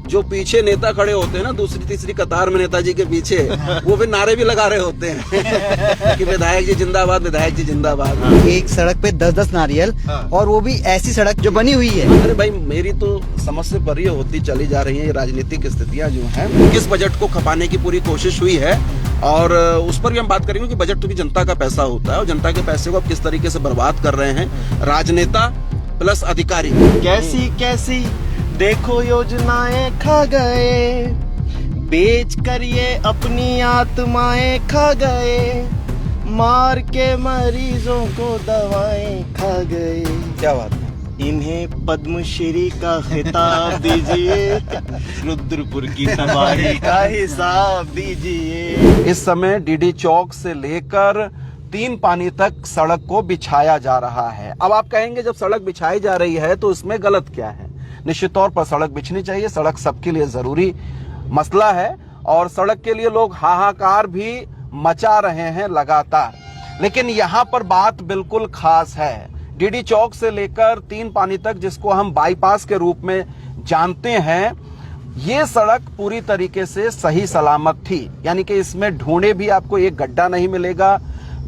जो पीछे नेता खड़े होते हैं ना दूसरी तीसरी कतार में नेताजी के पीछे, वो फिर नारे भी लगा रहे होते हैं कि विधायक जी जिंदाबाद, विधायक जी जिंदाबाद। एक सड़क पे 10-10 नारियल, और वो भी ऐसी सड़क जो बनी हुई है। अरे भाई, मेरी तो समझ से परे होती चली जा रही है ये राजनीतिक स्थितियां जो हैं। किस बजट को खपाने की पूरी कोशिश हुई है, और उस पर भी हम बात करेंगे कि बजट तो भी जनता का पैसा होता है, और जनता के पैसे को आप किस तरीके से बर्बाद कर रहे हैं राजनेता प्लस अधिकारी। कैसी कैसी देखो योजनाएं खा गए, बेच कर ये अपनी आत्माएं खा गए, मार के मरीजों को दवाएं खा गए। क्या बात है। इन्हें पद्मश्री का खिताब दीजिए, रुद्रपुर की तबाही का हिसाब दीजिए। इस समय डीडी चौक से लेकर 3 पानी तक सड़क को बिछाया जा रहा है। अब आप कहेंगे जब सड़क बिछाई जा रही है तो इसमें गलत क्या है? निश्चित तौर पर सड़क बिछनी चाहिए, सड़क सबके लिए जरूरी मसला है, और सड़क के लिए लोग हाहाकार भी मचा रहे हैं लगातार। लेकिन यहाँ पर बात बिल्कुल खास है। डीडी चौक से लेकर 3 पानी तक, जिसको हम बाईपास के रूप में जानते हैं, ये सड़क पूरी तरीके से सही सलामत थी। यानी कि इसमें ढूंढे भी आपको एक गड्ढा नहीं मिलेगा,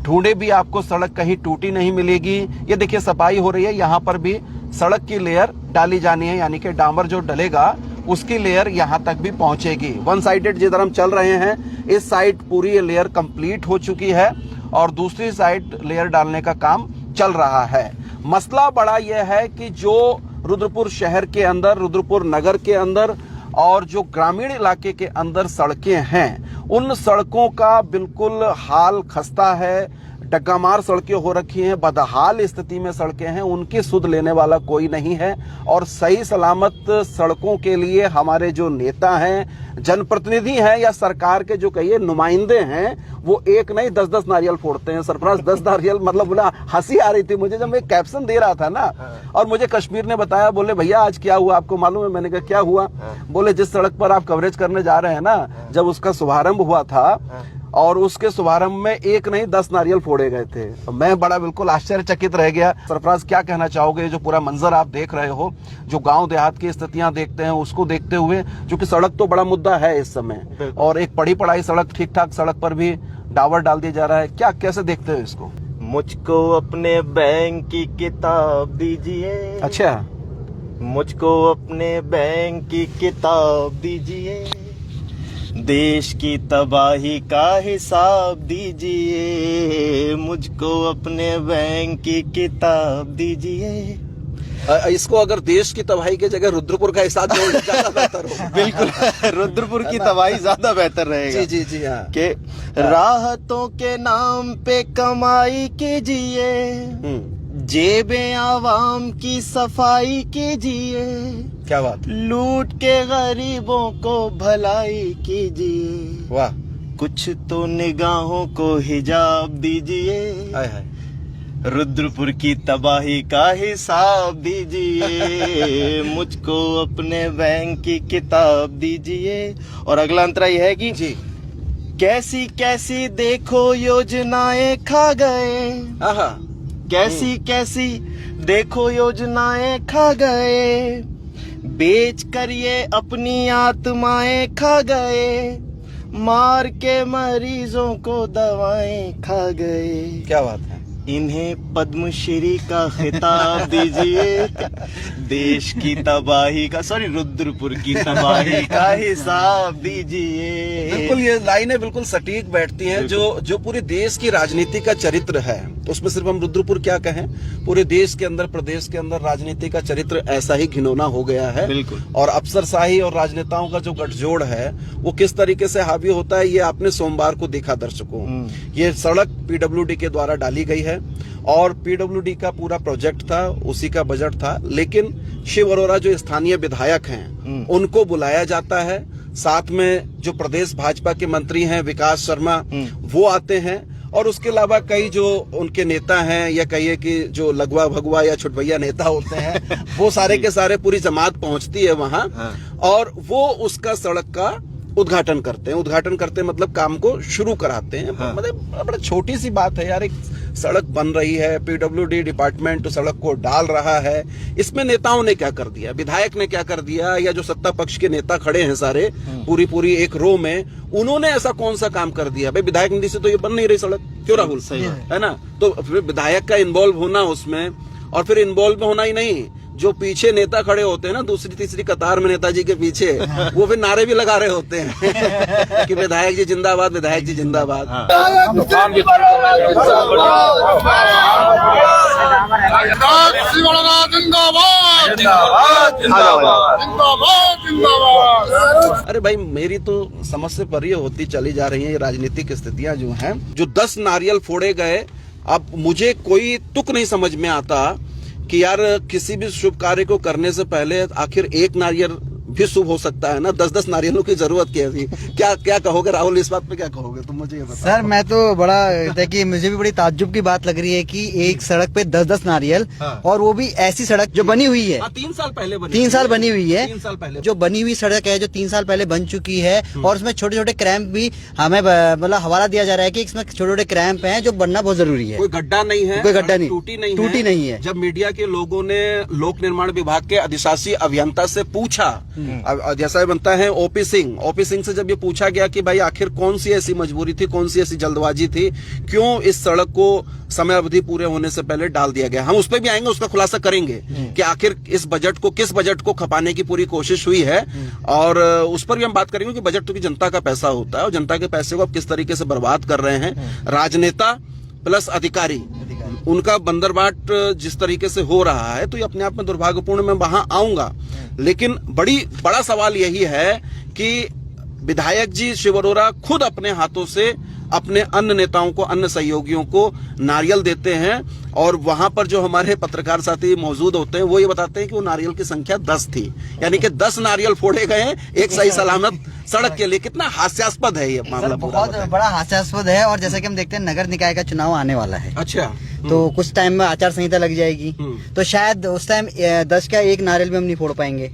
ढूंढे भी आपको सड़क कहीं टूटी नहीं मिलेगी। ये देखिए सफाई हो रही है, यहाँ पर भी सड़क की लेयर डाली जानी है, यानी कि डामर जो डलेगा उसकी लेयर यहाँ तक भी पहुंचेगी। वन साइडेड जिधर हम चल रहे हैं, इस साइड पूरी ये लेयर कंप्लीट हो चुकी है, और दूसरी साइड लेयर डालने का काम चल रहा है। मसला बड़ा यह है कि जो रुद्रपुर शहर के अंदर, रुद्रपुर नगर के अंदर और जो ग्रामीण इलाके के अंदर सड़कें हैं, उन सड़कों का बिल्कुल हाल खस्ता है। डग्गामार सड़कें हो रखी हैं, बदहाल स्थिति में सड़कें हैं, उनकी सुध लेने वाला कोई नहीं है। और सही सलामत सड़कों के लिए हमारे जो नेता हैं, जनप्रतिनिधि हैं, या सरकार के जो कहिए नुमाइंदे हैं, वो एक नहीं 10-10 नारियल फोड़ते हैं। सरफराज 10 नारियल मतलब बोला, हंसी आ रही थी मुझे जब मैं कैप्शन दे रहा था ना, और मुझे कश्मीर ने बताया, बोले भैया आज क्या हुआ आपको मालूम है? मैंने कहा क्या हुआ? बोले जिस सड़क पर आप कवरेज करने जा रहे हैं ना, जब उसका शुभारंभ हुआ था, और उसके शुभारंभ में एक नहीं 10 नारियल फोड़े गए थे। तो मैं बड़ा बिल्कुल आश्चर्यचकित रह गया। सरफराज क्या कहना चाहोगे? जो पूरा मंजर आप देख रहे हो, जो गांव देहात की स्थितियां देखते हैं, उसको देखते हुए, क्योंकि सड़क तो बड़ा मुद्दा है इस समय, और एक पढ़ी पढ़ाई सड़क, ठीक ठाक सड़क पर भी डावर डाल दिया जा रहा है। क्या कैसे देखते हो इसको? मुझको अपने बैंक की किताब दीजिए। अच्छा, मुझको अपने बैंक की किताब दीजिए, देश की तबाही का हिसाब दीजिए, मुझको अपने बैंक की किताब दीजिए। इसको अगर देश की तबाही की जगह रुद्रपुर का हिसाब जोड़ ज्यादा बेहतर हो। बिल्कुल, रुद्रपुर की तबाही ज्यादा बेहतर रहेगा। जी जी जी हाँ। कि राहतों के नाम पे कमाई कीजिए, जेबें आवाम की सफाई कीजिए, क्या बात, लूट के गरीबों को भलाई कीजिए, वाह, कुछ तो निगाहों को हिजाब दीजिए, हाय हाय, रुद्रपुर की तबाही का हिसाब दीजिए, मुझको अपने बैंक की किताब दीजिए। और अगला अंतरा यह है कि जी, कैसी कैसी देखो योजनाएं खा गए, आहा, कैसी कैसी देखो योजनाएं खा गए, बेच कर ये अपनी आत्माएं खा गए, मार के मरीजों को दवाएं खा गए। क्या बात है। इन्हें पद्मश्री का खिताब दीजिए, देश की तबाही का, सॉरी, रुद्रपुर की तबाही का हिसाब दीजिए। बिल्कुल, ये लाइनें बिल्कुल सटीक बैठती हैं। जो पूरे देश की राजनीति का चरित्र है, उसमें सिर्फ हम रुद्रपुर क्या कहें, पूरे देश के अंदर, प्रदेश के अंदर राजनीति का चरित्र ऐसा ही घिनौना हो गया है। बिल्कुल। और अफसरशाही और राजनेताओं का जो गठजोड़ है, वो किस तरीके से हावी होता है, ये आपने सोमवार को देखा दर्शकों। ये सड़क पीडब्ल्यूडी के द्वारा डाली गई है, और पीडब्ल्यूडी का पूरा प्रोजेक्ट था, उसी का बजट था। लेकिन शिव अरोरा जो स्थानीय विधायक हैं, उनको बुलाया जाता है, साथ में जो प्रदेश भाजपा के मंत्री हैं विकास शर्मा, वो आते हैं, और उसके अलावा कई जो उनके नेता हैं, या कहिए कि जो लगवा भगवा या छुटभैया नेता होते हैं, वो सारे के सारे पूरी जमात पहुंचती है वहां, और वो उसका सड़क का उद्घाटन करते हैं। उद्घाटन करते हैं मतलब काम को शुरू कराते हैं। मतलब बड़ा छोटी सी बात है यार, एक सड़क बन रही है, पीडब्ल्यूडी डिपार्टमेंट सड़क को डाल रहा है, इसमें नेताओं ने क्या कर दिया, विधायक ने क्या कर दिया, या जो सत्ता पक्ष के नेता खड़े हैं सारे पूरी एक रो में, उन्होंने ऐसा कौन सा काम कर दिया? भाई विधायक निधि से तो ये बन नहीं रही सड़क, क्यों राहुल? सही है ना? तो फिर विधायक का इन्वॉल्व होना उसमें, और फिर इन्वॉल्व होना ही नहीं, जो पीछे नेता खड़े होते हैं ना दूसरी तीसरी कतार में नेताजी के पीछे, वो फिर नारे भी लगा रहे होते हैं कि विधायक जी जिंदाबाद, विधायक जी जिंदाबाद। अरे भाई मेरी तो समझ से परे होती चली जा रही है ये राजनीतिक स्थितियां जो हैं, जो 10 नारियल फोड़े गए। अब मुझे कोई तुक नहीं समझ में आता कि यार किसी भी शुभ कार्य को करने से पहले आखिर एक नारियल भी शुभ हो सकता है ना, 10-10 नारियलों की जरूरत क्या थी? क्या कहोगे राहुल, इस बात पे क्या कहोगे तुम, मुझे ये बताओ। सर मैं तो बड़ा देखिए, मुझे भी बड़ी ताज्जुब की बात लग रही है कि एक सड़क पे 10-10 नारियल, और वो भी ऐसी सड़क जो बनी हुई है 3 साल पहले बनी, 3 साल बनी हुई है, 3 साल पहले जो बनी हुई सड़क है, जो 3 साल पहले बन चुकी है, और उसमें छोटे छोटे क्रैम्प भी हमें मतलब हवाला दिया जा रहा है कि इसमें छोटे छोटे क्रैम्प हैं जो बनना बहुत जरूरी है। कोई गड्ढा नहीं है, कोई गड्ढा नहीं, टूटी नहीं है। जब मीडिया के लोगों ने लोक निर्माण विभाग के अधिशासी अभियंता से पूछा, जैसा बनता है ओपी सिंह से जब ये पूछा गया कि भाई आखिर कौन सी ऐसी मजबूरी थी, कौन सी ऐसी जल्दबाजी थी, क्यों इस सड़क को समय अवधि पूरे होने से पहले डाल दिया गया, हम उस पर भी आएंगे, उसका खुलासा करेंगे कि आखिर किस बजट को खपाने की पूरी कोशिश हुई है, और उस पर भी हम बात करेंगे कि बजट तो की जनता का पैसा होता है, और जनता के पैसे को आप किस तरीके से बर्बाद कर रहे हैं। राजनेता प्लस अधिकारी, उनका बंदरबाट जिस तरीके से हो रहा है, तो ये अपने आप में दुर्भाग्यपूर्ण। मैं वहां आऊंगा, लेकिन बड़ा सवाल यही है कि विधायक जी शिव अरोड़ा खुद अपने हाथों से अपने अन्य नेताओं को, अन्य सहयोगियों को नारियल देते हैं, और वहां पर जो हमारे पत्रकार साथी मौजूद होते हैं वो ये बताते हैं कि वो नारियल की संख्या 10 थी, यानी कि 10 नारियल फोड़े गए हैं एक सही सलामत सड़क के लिए। कितना हास्यास्पद है ये मामला, बहुत बड़ा हास्यास्पद है। और जैसा कि हम देखते हैं नगर निकाय का चुनाव आने वाला है, अच्छा, तो कुछ टाइम में आचार संहिता लग जाएगी, तो शायद उस टाइम 10 का एक नारियल भी हम नहीं फोड़ पाएंगे।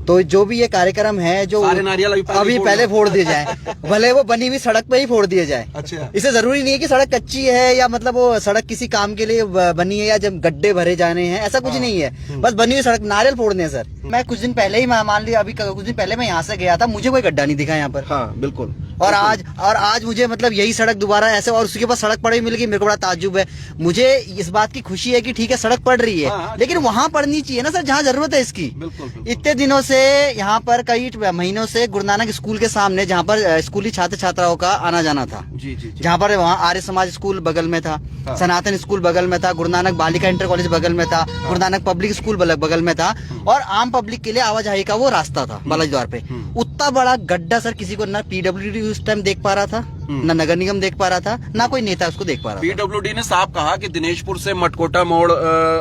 तो जो भी ये कार्यक्रम है, जो सारे नारियल अभी पहले फोड़ दिए जाए, भले वो बनी हुई सड़क पे ही फोड़ दिए जाए। अच्छा, इसे जरूरी नहीं है कि सड़क कच्ची है, या मतलब वो सड़क किसी काम के लिए बनी है, या जब गड्ढे भरे जाने हैं, ऐसा कुछ नहीं है। बस बनी हुई सड़क नारियल फोड़ने हैं सर। मैं कुछ दिन पहले ही, मान लिया अभी कुछ दिन पहले मैं यहाँ से गया था, मुझे कोई गड्ढा नहीं दिखा यहाँ पर। हाँ बिल्कुल। और आज मुझे मतलब यही सड़क दोबारा ऐसे, और उसके पास सड़क पड़ी मिल गई, मेरे को बड़ा ताज्जुब है। मुझे इस बात की खुशी है कि ठीक है सड़क पड़ रही है, लेकिन वहाँ पड़नी चाहिए ना सर जहाँ जरूरत है इसकी। बिल्कुल। इतने दिनों से यहाँ पर, कई महीनों से गुरु नानक स्कूल के सामने, जहाँ पर स्कूली छात्र छात्राओं का आना जाना था, जी, जहाँ पर वहाँ आर्य समाज स्कूल बगल में था, सनातन स्कूल बगल में था, गुरु नानक बालिका इंटर कॉलेज बगल में था, गुरु नानक पब्लिक स्कूल बगल में था, और आम पब्लिक के लिए आवाजाही का वो रास्ता था बालाजी द्वार पे। उतना बड़ा गड्ढा सर किसी को ना पीडब्ल्यूडी उस टाइम देख पा रहा था, ना नगर निगम देख पा रहा था, ना कोई नेता उसको देख पा रहा था। पीडब्ल्यूडी ने साफ कहा कि दिनेशपुर से मटकोटा मोड़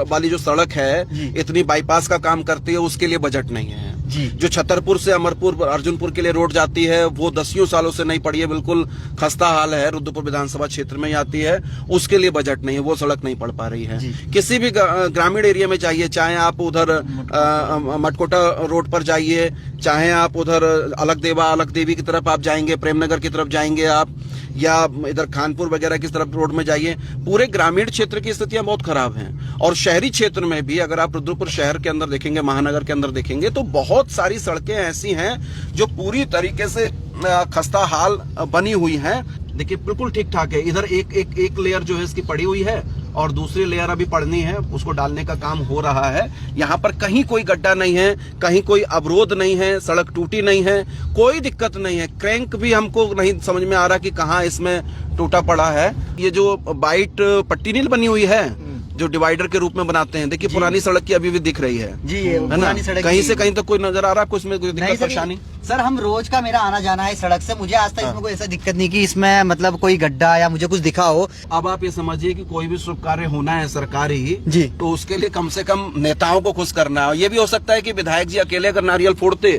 वाली जो सड़क है, इतनी बाईपास का काम करती है, उसके लिए बजट नहीं है जी। जो छतरपुर से अमरपुर अर्जुनपुर के लिए रोड जाती है, वो 10 सालों से नहीं पड़ी है, बिल्कुल खस्ता हाल है, रुद्रपुर विधानसभा क्षेत्र में आती है, उसके लिए बजट नहीं है, वो सड़क नहीं पड़ पा रही है। किसी भी ग्रामीण एरिया में चाहिए, चाहे आप उधर मटकोटा रोड पर जाइए, चाहे आप उधर अलग देवी की तरफ आप जाएंगे, प्रेमनगर की तरफ जाएंगे आप, या इधर खानपुर वगैरह की तरफ रोड में जाइए, पूरे ग्रामीण क्षेत्र की स्थितियां बहुत खराब हैं। और शहरी क्षेत्र में भी अगर आप रुद्रपुर शहर के अंदर देखेंगे, महानगर के अंदर देखेंगे, तो बहुत सारी सड़कें ऐसी हैं जो पूरी तरीके से खस्ता हाल बनी हुई हैं। देखिए बिल्कुल ठीक ठाक है, इधर एक लेयर जो है इसकी पड़ी हुई है, और दूसरी लेयर अभी पड़नी है, उसको डालने का काम हो रहा है। यहाँ पर कहीं कोई गड्ढा नहीं है, कहीं कोई अवरोध नहीं है, सड़क टूटी नहीं है, कोई दिक्कत नहीं है। क्रैंक भी हमको नहीं समझ में आ रहा कि कहाँ इसमें टूटा पड़ा है। ये जो बाइट पट्टी नहीं बनी हुई है, जो डिवाइडर के रूप में बनाते हैं, देखिए पुरानी सड़क की अभी भी दिख रही है जी, है ना? पुरानी सड़क कहीं से कहीं तक कोई नजर आ रहा है आपको इसमें कोई दिक्कत परेशानी? सर हम रोज का मेरा आना जाना है इस सड़क से, मुझे आज तक इसमें कोई ऐसा दिक्कत नहीं कि इसमें मतलब कोई गड्ढा या मुझे कुछ दिखा हो। अब आप ये समझिए कि कोई भी शुभ कार्य होना है सरकारी जी, तो उसके लिए कम से कम नेताओं को खुश करना है। ये भी हो सकता है कि विधायक जी अकेले अगर नारियल फोड़ते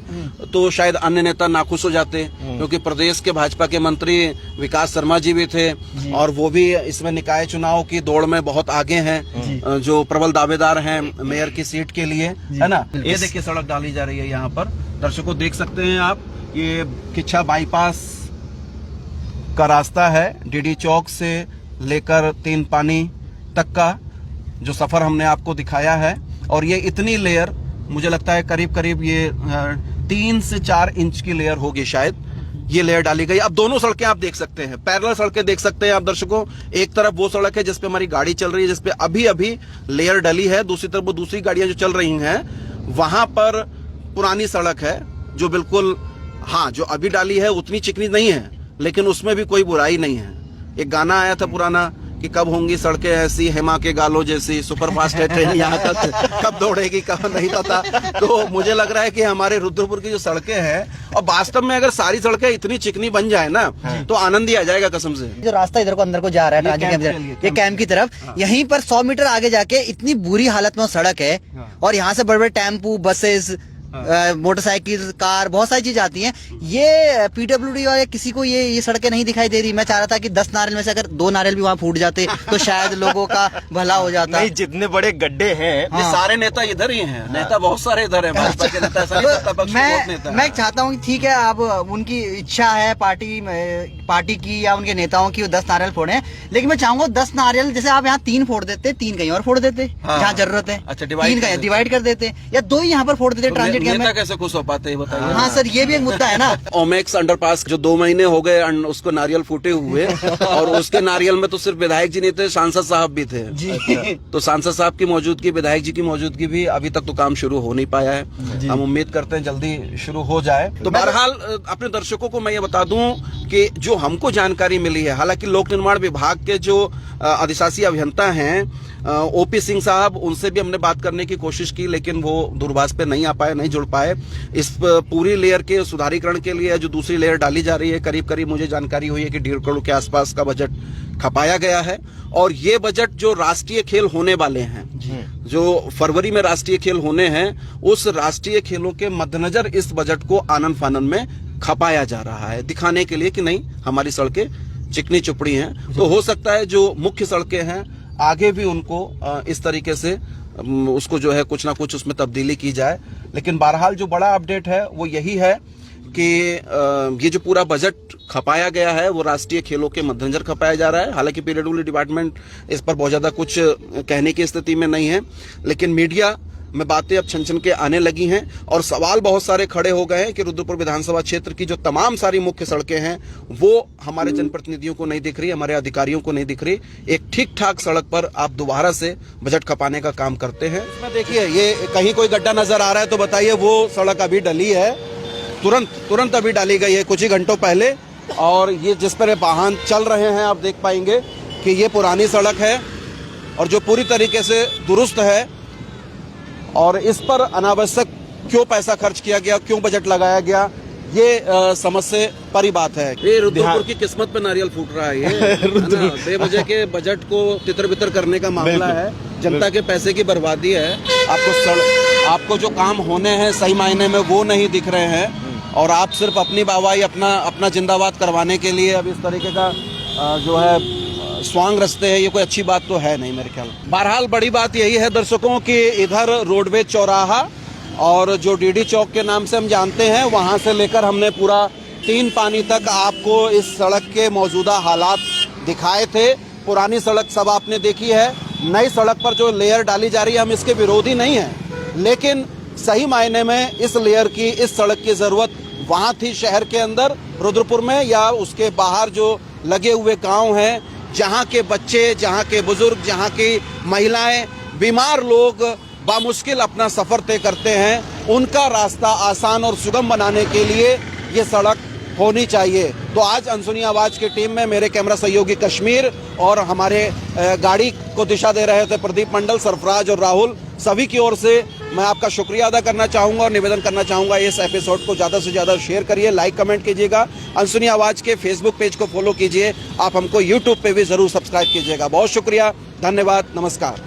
तो शायद अन्य नेता नाखुश हो जाते, क्योंकि प्रदेश के भाजपा के मंत्री विकास शर्मा जी भी थे, और वो भी इसमें निकाय चुनाव की दौड़ में बहुत आगे हैं, जो प्रबल दावेदार हैं मेयर की सीट के लिए, है ना? ये देखिए सड़क डाली जा रही है यहाँ पर, दर्शकों देख सकते हैं आप, ये किच्छा बाईपास का रास्ता है, डीडी चौक से लेकर तीन पानी तक का जो सफर हमने आपको दिखाया है, और ये इतनी लेयर मुझे लगता है करीब करीब ये 3 से 4 इंच की लेयर होगी शायद, ये लेयर डाली गई। अब दोनों सड़कें आप देख सकते हैं, पैरेलल सड़कें देख सकते हैं आप दर्शकों। एक तरफ वो सड़क है जिसपे हमारी गाड़ी चल रही है, जिसपे अभी अभी लेयर डली है, दूसरी तरफ वो दूसरी गाड़ियां जो चल रही हैं, वहां पर पुरानी सड़क है जो बिल्कुल, हाँ, जो अभी डाली है उतनी चिकनी नहीं है, लेकिन उसमें भी कोई बुराई नहीं है। एक गाना आया था पुराना कि कब होंगी सड़कें ऐसी हेमा के गालों जैसी, सुपरफास्ट है ट्रेन यहाँ तक, कब दौड़ेगी कब नहीं पता। तो मुझे लग रहा है कि हमारे रुद्रपुर की जो सड़कें हैं, और वास्तव में अगर सारी सड़कें इतनी चिकनी बन जाए ना तो आनंद ही आ जाएगा कसम से। जो रास्ता इधर को अंदर को जा रहा है ट्रांजिट कैंप, ये कैंप की तरफ, यहीं पर 100 मीटर आगे जाके इतनी बुरी हालत में वो सड़क है, और यहाँ से बड़े बड़े टेम्पू, बसेस, मोटरसाइकिल, कार, बहुत सारी चीज आती हैं। ये पीडब्ल्यूडी और किसी को ये सड़कें नहीं दिखाई दे रही। मैं चाह रहा था कि 10 नारियल में से अगर 2 नारियल भी वहाँ फूट जाते तो शायद लोगों का भला हो जाता। नहीं, जितने बड़े गड्ढे हैं, ये सारे नेता इधर ही हैं, नेता बहुत सारे इधर हैं, भाजपा के नेता, सारे सत्ता पक्ष के बहुत नेता हैं। मैं चाहता हूँ कि ठीक है, अब उनकी इच्छा है पार्टी की या उनके नेताओं की, वो 10 नारियल फोड़े, लेकिन मैं चाहूंगा 10 नारियल जैसे आप यहाँ 3 फोड़ देते, 3 कहीं और फोड़ देते जहाँ जरूरत है। अच्छा, 3 कहीं डिवाइड कर देते, या 2 ही यहाँ पर फोड़ देते ट्रांजिट कैंप में। कैसे खुश हो पाते हैं बताइए। हाँ सर, ये भी एक मुद्दा है ना। ओमेक्स अंडरपास जो 2 महीने हो गए उसको नारियल फूटे हुए, और उसके नारियल में तो सिर्फ विधायक जी नहीं थे, सांसद साहब भी थे जी। तो सांसद साहब की मौजूदगी, विधायक जी की मौजूदगी भी अभी तक तो काम शुरू हो नहीं पाया है। हम उम्मीद करते हैं जल्दी शुरू हो जाए। तो बहरहाल अपने दर्शकों को मैं ये बता दूं कि जो हमको जानकारी मिली है, हालांकि लोक निर्माण विभाग के जो अधिशासी अभियंता हैं ओपी सिंह साहब, उनसे भी हमने बात करने की कोशिश की, लेकिन वो दूरभाष पे नहीं आ पाए, नहीं जुड़ पाए। इस पूरी लेयर के सुधारीकरण के लिए जो दूसरी लेयर डाली जा रही है, करीब करीब मुझे जानकारी हुई है कि 1.5 करोड़ के आसपास का बजट खपाया गया है। और ये बजट जो राष्ट्रीय खेल होने वाले हैं, जो फरवरी में राष्ट्रीय खेल होने हैं, उस राष्ट्रीय खेलों के मद्देनजर इस बजट को आनन फानन में खपाया जा रहा है, दिखाने के लिए कि नहीं हमारी सड़कें चिकनी चुपड़ी हैं। तो हो सकता है जो मुख्य सड़कें हैं आगे भी उनको इस तरीके से उसको जो है कुछ ना कुछ उसमें तब्दीली की जाए। लेकिन बहरहाल जो बड़ा अपडेट है वो यही है कि ये जो पूरा बजट खपाया गया है वो राष्ट्रीय खेलों के मद्देनजर खपाया जा रहा है। हालांकि पीडब्ल्यूडी डिपार्टमेंट इस पर बहुत ज्यादा कुछ कहने की स्थिति में नहीं है, लेकिन मीडिया में बातें अब छन के आने लगी हैं, और सवाल बहुत सारे खड़े हो गए हैं कि रुद्रपुर विधानसभा क्षेत्र की जो तमाम सारी मुख्य सड़कें हैं वो हमारे जनप्रतिनिधियों को नहीं दिख रही, हमारे अधिकारियों को नहीं दिख रही। एक ठीक ठाक सड़क पर आप दोबारा से बजट खपाने का काम करते हैं। इसमें देखिए, ये कहीं कोई गड्ढा नजर आ रहा है तो बताइए, वो सड़क अभी डली है, तुरंत अभी डाली गई है कुछ ही घंटों पहले। और ये जिस पर वाहन चल रहे हैं आप देख पाएंगे कि ये पुरानी सड़क है और जो पूरी तरीके से दुरुस्त है, और इस पर अनावश्यक क्यों पैसा खर्च किया गया, क्यों बजट लगाया गया, ये समझ से परी बात है। ये रुद्रपुर की किस्मत पे नारियल फूट रहा है, ये बेवजह के बजट को तितर बितर करने का मामला है, जनता के पैसे की बर्बादी है। आपको जो काम होने हैं सही मायने में वो नहीं दिख रहे हैं, और आप सिर्फ अपनी वाहवाही, अपना जिंदाबाद करवाने के लिए अब इस तरीके का जो है स्वांग रस्ते हैं, ये कोई अच्छी बात तो है नहीं मेरे ख्याल। बहरहाल बड़ी बात यही है दर्शकों कि इधर रोडवेज चौराहा और जो डीडी चौक के नाम से हम जानते हैं, वहां से लेकर हमने पूरा 3 पानी तक आपको इस सड़क के मौजूदा हालात दिखाए थे। पुरानी सड़क सब आपने देखी है, नई सड़क पर जो लेयर डाली जा रही है हम इसके विरोधी नहीं है, लेकिन सही मायने में इस लेयर की, इस सड़क की जरूरत वहां थी शहर के अंदर रुद्रपुर में, या उसके बाहर जो लगे हुए गाँव हैं, जहाँ के बच्चे, जहाँ के बुजुर्ग, जहाँ की महिलाएं, बीमार लोग बामुश्किल अपना सफर तय करते हैं, उनका रास्ता आसान और सुगम बनाने के लिए ये सड़क होनी चाहिए। तो आज अनसुनी आवाज की टीम में मेरे कैमरा सहयोगी कश्मीर और हमारे गाड़ी को दिशा दे रहे थे प्रदीप मंडल, सरफराज और राहुल, सभी की ओर से मैं आपका शुक्रिया अदा करना चाहूंगा और निवेदन करना चाहूंगा इस एपिसोड को ज़्यादा से ज़्यादा शेयर करिए, लाइक कमेंट कीजिएगा। अनसुनी आवाज़ के फेसबुक पेज को फॉलो कीजिए, आप हमको यूट्यूब पे भी ज़रूर सब्सक्राइब कीजिएगा। बहुत शुक्रिया, धन्यवाद, नमस्कार।